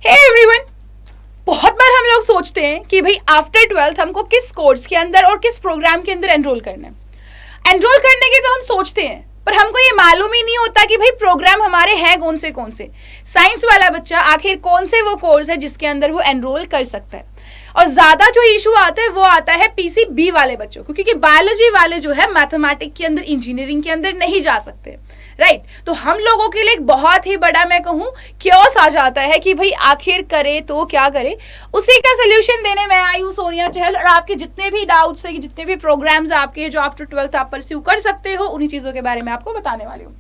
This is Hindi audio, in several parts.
हे एवरीवन, बहुत बार हम लोग सोचते हैं कि भाई आफ्टर 12th हमको किस कोर्स के अंदर और किस प्रोग्राम के अंदर एनरोल करना है। एनरोल करने के तो हम सोचते हैं, पर हमको ये मालूम ही नहीं होता कि भाई प्रोग्राम हमारे हैं कौन से। साइंस वाला बच्चा आखिर कौन से वो कोर्स है जिसके अंदर वो एनरोल कर सकता है। और ज्यादा जो इशू आता है वो आता है पीसीबी वाले बच्चों को, क्योंकि बायोलॉजी वाले जो है मैथमेटिक्स के अंदर, इंजीनियरिंग के अंदर नहीं जा सकते, राइट। तो हम लोगों के लिए एक बहुत ही बड़ा, मैं कहूं, क्योस आ जाता है कि भाई आखिर करे तो क्या करे। उसी का सोल्यूशन देने मैं आई हूं सोनिया चहल, और आपके जितने भी डाउट्स है, जितने भी प्रोग्राम्स आपके जो आफ्टर 12th आप परस्यू कर सकते हो, उन्हीं चीजों के बारे में आपको बताने वाली हूँ।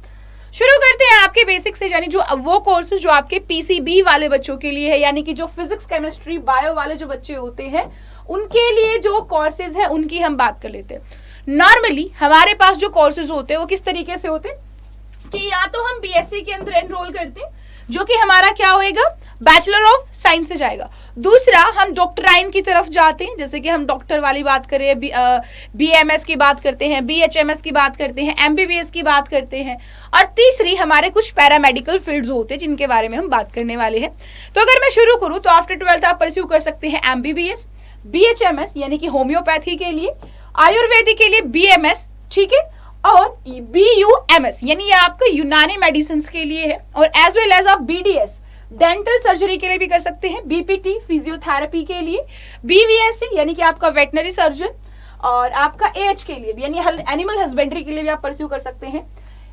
शुरू करते हैं आपके बेसिक से, यानी जो वो कोर्सेज जो आपके पीसीबी वाले बच्चों के लिए है, यानी कि जो फिजिक्स, केमिस्ट्री, बायो वाले जो बच्चे होते हैं उनके लिए जो कोर्सेज है उनकी हम बात कर लेते हैं। नॉर्मली हमारे पास जो कोर्सेज होते हैं वो किस तरीके से होते हैं कि या तो हम बीएससी के अंदर एनरोल करते हैं, जो कि हमारा क्या होएगा, बैचलर ऑफ साइंस से जाएगा। दूसरा, हम डॉक्टराइन की तरफ जाते हैं, जैसे कि हम डॉक्टर वाली बात करें, बीएमएस की बात करते हैं, बीएचएमएस की बात करते हैं, एमबीबीएस की बात करते हैं। और तीसरी हमारे कुछ पैरामेडिकल फील्ड्स होते हैं जिनके बारे में हम बात करने वाले हैं। तो अगर मैं शुरू करूं तो आफ्टर 12th आप परस्यू कर सकते हैं एमबीबीएस, बीएचएमएस यानी कि होम्योपैथी के लिए, आयुर्वेदिक के लिए बीएमएस, ठीक है, और बीयूएमएस यानी ये आपका यूनानी मेडिसिन के लिए है, और एज वेल एज आप बीडीएस डेंटल सर्जरी के लिए भी कर सकते हैं, बीपीटी फिजियोथेरेपी के लिए, बीवीएससी यानी कि आपका वेटनरी सर्जन, और आपका एएच के लिए भी यानी एनिमल हस्बेंड्री के लिए भी आप परस्यू कर सकते हैं।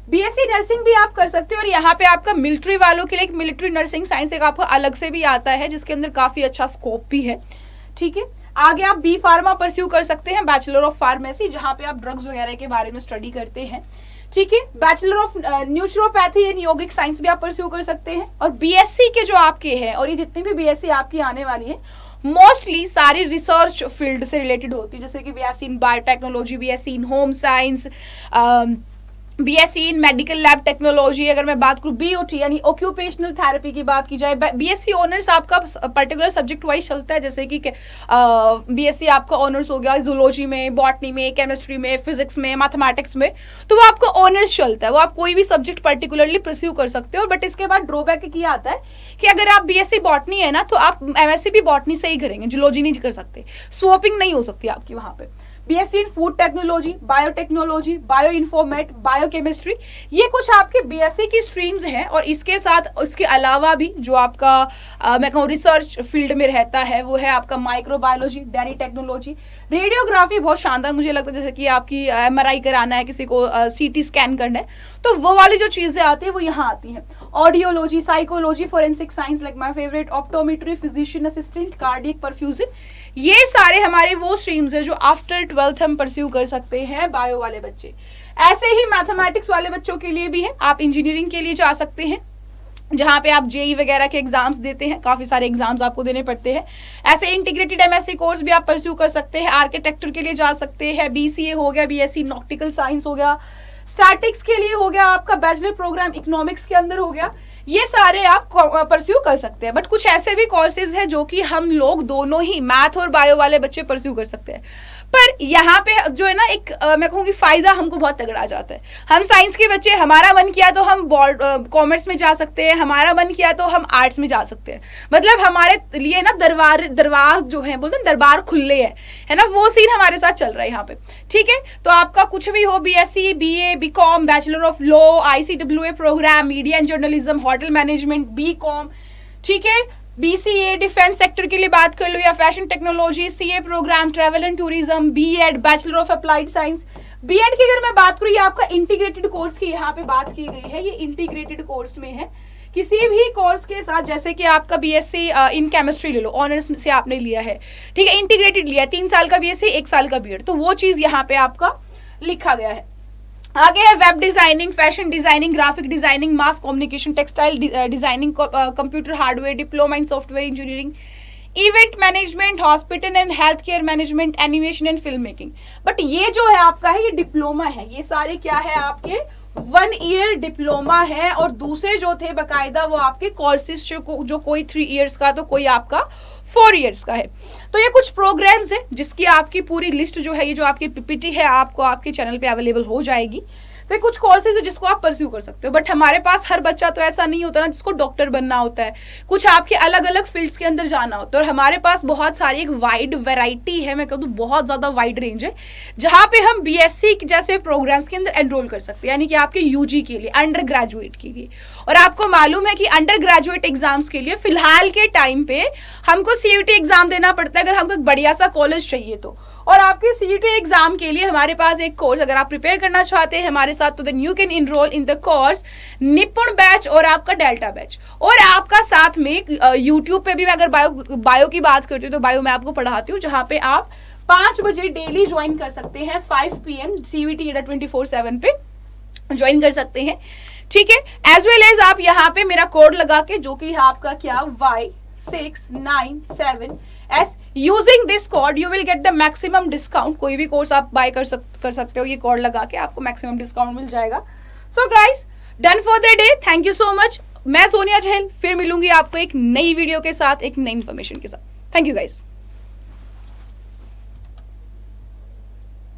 बीएससी नर्सिंग भी आप कर सकते हैं, और यहाँ पे आपका मिलिट्री वालों के लिए एक मिलिट्री नर्सिंग साइंस एक आपका अलग से भी आता है, जिसके अंदर काफी अच्छा स्कोप भी है, ठीक है। आगे आप बी फार्मा परस्यू कर सकते हैं, बैचलर ऑफ फार्मेसी, जहां पे आप ड्रग्स वगैरह के बारे में स्टडी करते हैं, ठीक है। Bachelor of naturopathy and yogic science भी आप परस्यू कर सकते हैं। और बीएससी के जो आपके हैं, और ये जितनी भी बीएससी आपकी आने वाली है, मोस्टली सारी रिसर्च फील्ड से रिलेटेड होती है, जैसे कि BSc in biotechnology, BSc in home science, BSc in medical lab technology. अगर मैं बात करूं बीओटी यानी ऑक्यूपेशनल थेरेपी की बात की जाए, बीएससी ऑनर्स आपका पर्टिकुलर सब्जेक्ट वाइज चलता है, जैसे कि बीएससी आपका ऑनर्स हो गया जूलॉजी में, बॉटनी में, केमिस्ट्री में, फिजिक्स में, मैथमेटिक्स में, तो वो आपका ऑनर्स चलता है, वो आप कोई भी सब्जेक्ट पर्टिकुलरली परस्यू कर सकते हो। बट इसके बाद ड्रॉबैक ये आता है कि अगर आप बीएससी बॉटनी है ना, तो आप एमएससी भी बॉटनी से ही करेंगे, जूलॉजी नहीं कर सकते, स्वैपिंग नहीं हो सकती आपकी वहां पे। BSc in food technology, biotechnology, bioinformatics, biochemistry, ये कुछ आपके बीएससी की स्ट्रीम्स हैं। और इसके साथ इसके अलावा भी जो आपका मैं कहूँ रिसर्च फील्ड में रहता है, वो है आपका माइक्रोबायोलॉजी, डेयरी टेक्नोलॉजी, रेडियोग्राफी बहुत शानदार मुझे लगता है, जैसे कि आपकी एमआरआई कराना है, किसी को सीटी स्कैन करना है, तो वो वाली जो चीजें आती है वो यहाँ आती हैं। Audiology, psychology, forensic science like my favourite, optometry, physician assistant, cardiac perfusion, ये सारे हमारे वो स्ट्रीम्स है जो आफ्टर 12th हम परस्यू कर सकते हैं बायो वाले बच्चे। ऐसे ही मैथमेटिक्स वाले बच्चों के लिए भी है, आप इंजीनियरिंग के लिए जा सकते हैं, जहां पे आप जेई वगैरह के एग्जाम्स देते हैं, काफी सारे एग्जाम्स आपको देने पड़ते हैं। ऐसे इंटीग्रेटेड एमएससी कोर्स भी आप परस्यू कर सकते हैं, आर्किटेक्चर के लिए जा सकते हैं, बीसीए हो गया, बीएससी नॉटिकल साइंस हो गया, स्टैटिक्स के लिए हो गया, आपका बैचलर प्रोग्राम इकोनॉमिक्स के अंदर हो गया, ये सारे आप परस्यू कर सकते हैं। बट कुछ ऐसे भी कोर्सेज हैं जो कि हम लोग दोनों ही मैथ और बायो वाले बच्चे परस्यू कर सकते हैं। पर यहाँ पे जो है ना एक मैं कहूँगी फायदा हमको बहुत तगड़ा आ जाता है। हम साइंस के बच्चे, हमारा मन किया तो हम कॉमर्स में जा सकते हैं, हमारा मन किया तो हम आर्ट्स में जा सकते हैं। मतलब हमारे लिए ना दरबार जो है बोलते हैं दरबार खुले है ना, वो सीन हमारे साथ चल रहा है यहाँ पे, ठीक है। तो आपका कुछ भी हो, BSc, BA, BCom, bachelor of law, ICWA programme, media and journalism, hotel management, BCom, ठीक है, बीसीए डिफेंस सेक्टर के लिए बात कर लो, या fashion technology, CA programme, travel and tourism, BEd, bachelor of applied science. BEd की अगर मैं बात करूँ, ये आपका इंटीग्रेटेड कोर्स की यहाँ पे बात की गई है, ये इंटीग्रेटेड कोर्स में है। किसी भी कोर्स के साथ, जैसे कि आपका बीएससी इन केमिस्ट्री ले लो, ऑनर्स से आपने लिया है, ठीक है, इंटीग्रेटेड लिया, 3 साल का बीएससी, 1 साल का बीएड, तो वो चीज यहाँ पे आपका लिखा गया है। आगे है web designing, fashion designing, graphic designing, mass communication, textile designing, computer hardware, diploma in software engineering, event management, hospital and health care management, animation and film making. But ये जो है आपका है, ये डिप्लोमा है, ये सारे क्या है आपके 1 ईयर डिप्लोमा है। और दूसरे जो थे बकायदा वो आपके कोर्सेज जो कोई 3 ईयर्स का, तो कोई आपका 4 ईयर्स का है। तो ये कुछ प्रोग्राम्स है जिसकी आपकी पूरी लिस्ट जो है, ये जो आपकी पीपीटी है, आपको आपके चैनल पे अवेलेबल हो जाएगी। तो ये कुछ कोर्सेज है जिसको आप परस्यू कर सकते हो। बट हमारे पास हर बच्चा तो ऐसा नहीं होता ना जिसको डॉक्टर बनना होता है, कुछ आपके अलग अलग फील्ड्स के अंदर जाना होता है। और हमारे पास बहुत सारी एक वाइड वैरायटी है, मैं कहूँ बहुत ज़्यादा वाइड रेंज है, जहाँ पे हम बीएससी जैसे प्रोग्राम्स के अंदर एनरोल कर सकते हैं, यानी कि आपके यूजी के लिए, अंडर ग्रेजुएट के लिए। और आपको मालूम है कि अंडर ग्रेजुएट एग्जाम्स के लिए फिलहाल के टाइम पे हमको सीयूटी एग्जाम देना पड़ता है अगर हमको एक बढ़िया सा कॉलेज चाहिए तो। और आपके सीयूटी एग्जाम के लिए हमारे पास एक कोर्स अगर आप प्रिपेयर करना चाहते हैं हमारे साथ, तो then you can enrol in the course Nipun batch और आपका डेल्टा बैच। और आपका साथ में यूट्यूब पे भी मैं अगर बायो की बात करती हूँ तो बायो मैं आपको पढ़ाती हूँ, जहाँ पे आप 5 बजे डेली ज्वाइन कर सकते हैं, 5 PM CVT 24/7 पे ज्वाइन कर सकते हैं, ठीक है। एज वेल एज आप यहाँ पे मेरा कोड लगा के, जो कि आपका क्या Y697S, using this code you will get the maximum discount. कोई भी कोर्स आप बाय कर सकते हो, ये कोड लगा के आपको मैक्सिमम डिस्काउंट मिल जाएगा। So guys, done for the day, thank you so much. मैं सोनिया चहल फिर मिलूंगी आपको एक नई वीडियो के साथ, एक नई इन्फॉर्मेशन के साथ। Thank you guys.